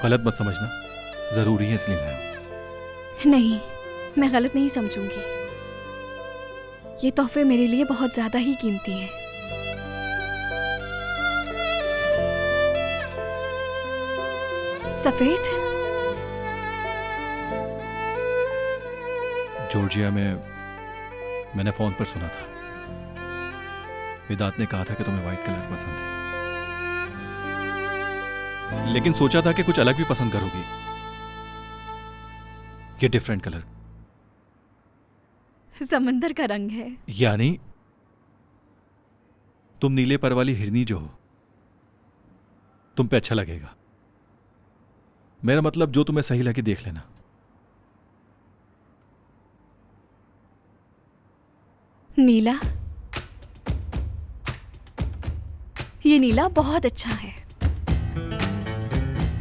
गलत मत समझना, जरूरी है इसलिए लाया हूं। नहीं, मैं गलत नहीं समझूंगी। ये तोहफे मेरे लिए बहुत ज्यादा ही कीमती हैं। सफेद, जॉर्जिया में मैंने फोन पर सुना था, वेदांत ने कहा था कि तुम्हें व्हाइट कलर पसंद है, लेकिन सोचा था कि कुछ अलग भी पसंद करोगी। ये डिफरेंट कलर, समंदर का रंग है। यानी तुम नीले पर वाली हिरनी जो हो, तुम पे अच्छा लगेगा। मेरा मतलब जो तुम्हें सही लगे देख लेना। नीला, ये नीला बहुत अच्छा है।